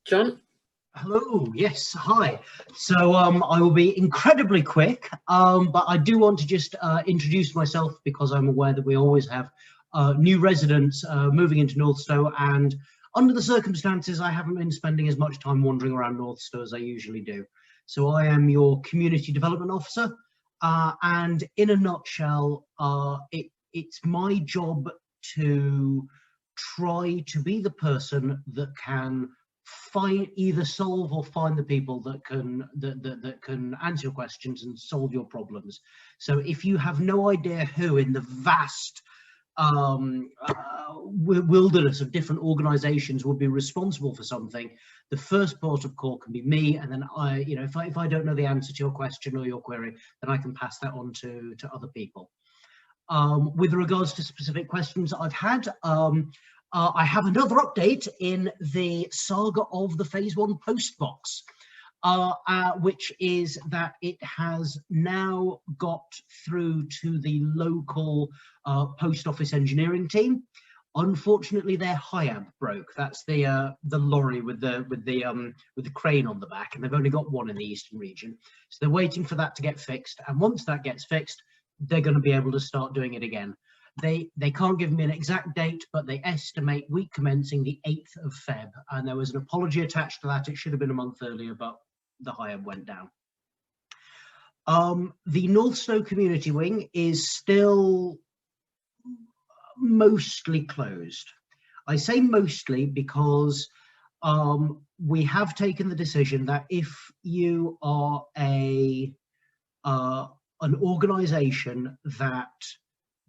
John? Hello, yes, hi. So I will be incredibly quick, but I do want to just introduce myself because I'm aware that we always have new residents moving into Northstowe, and under the circumstances I haven't been spending as much time wandering around Northstowe as I usually do. So I am your Community Development Officer, and in a nutshell, it's my job to try to be the person that can either solve or find the people that can answer your questions and solve your problems. So if you have no idea who in the vast wilderness of different organizations would be responsible for something, the first port of call can be me, and then if I don't know the answer to your question or your query, then I can pass that on to other people. With regards to specific questions I've had, I have another update in the saga of the Phase 1 post box, which is that it has now got through to the local post office engineering team. Unfortunately, their HIAB broke. That's the lorry with the crane on the back, and they've only got one in the eastern region. So they're waiting for that to get fixed, and once that gets fixed, they're going to be able to start doing it again. They can't give me an exact date, but they estimate week commencing the 8th of Feb, and there was an apology attached to that. It should have been a month earlier, but the HIAB went down. The Northstowe Community Wing is still mostly closed. I say mostly because we have taken the decision that if you are an organisation that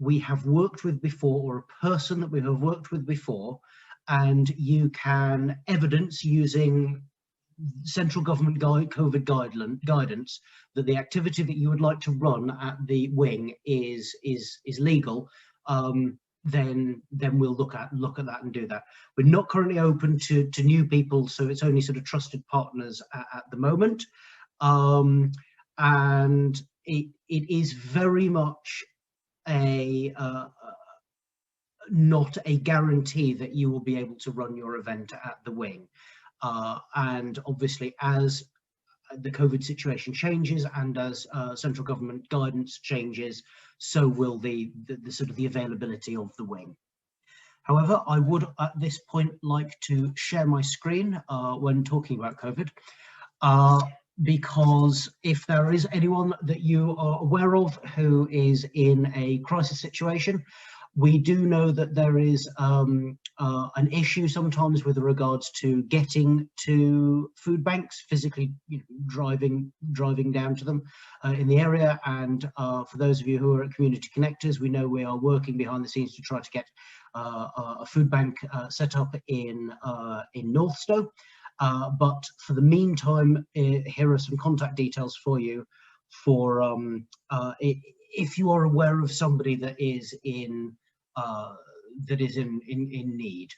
we have worked with before, or a person that we have worked with before, and you can evidence using central government COVID guidance that the activity that you would like to run at the wing is legal, then we'll look at that and do that. We're not currently open to new people, so it's only sort of trusted partners at the moment, and it is very much not a guarantee that you will be able to run your event at the wing, and obviously as the COVID situation changes and as central government guidance changes, so will the sort of the availability of the wing. However, I would at this point like to share my screen when talking about COVID, because if there is anyone that you are aware of who is in a crisis situation, we do know that there is an issue sometimes with regards to getting to food banks, physically driving down to them in the area. And for those of you who are at Community Connectors, we know we are working behind the scenes to try to get a food bank set up in Northstowe. But for the meantime, here are some contact details for you for if you are aware of somebody that is in need.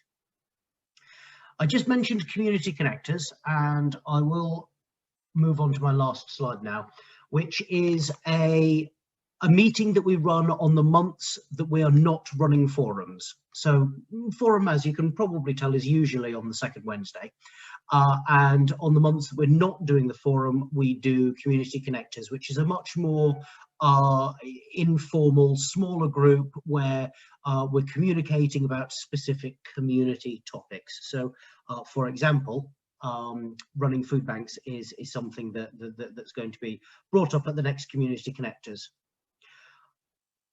I just mentioned Community Connectors, and I will move on to my last slide now, which is a meeting that we run on the months that we are not running forums. So forum, as you can probably tell, is usually on the second Wednesday. And on the months that we're not doing the forum, we do Community Connectors, which is a much more informal, smaller group where we're communicating about specific community topics. So, for example, running food banks is something that's going to be brought up at the next Community Connectors.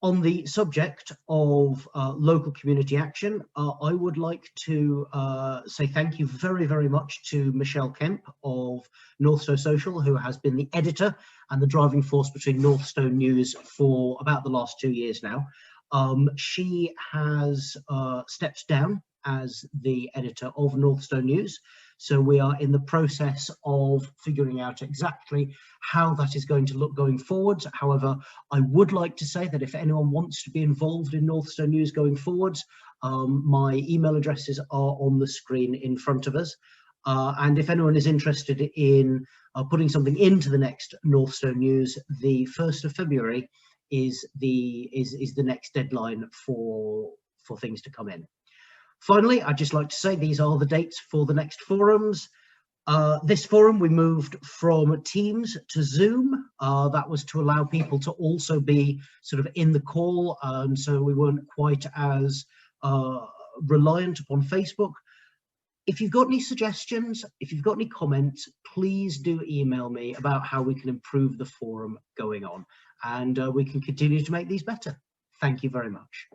On the subject of local community action, I would like to say thank you very, very much to Michelle Kemp of Northstowe Social, who has been the editor and the driving force between Northstowe News for about the last 2 years now. She has stepped down as the editor of Northstowe News, so we are in the process of figuring out exactly how that is going to look going forwards. However, I would like to say that if anyone wants to be involved in Northstowe News going forwards, my email addresses are on the screen in front of us. And if anyone is interested in putting something into the next Northstowe News, the 1st of February is the next deadline for things to come in. Finally, I'd just like to say these are the dates for the next forums. This forum, we moved from Teams to Zoom. That was to allow people to also be sort of in the call, so we weren't quite as reliant upon Facebook. If you've got any suggestions, if you've got any comments, please do email me about how we can improve the forum going on, and we can continue to make these better. Thank you very much.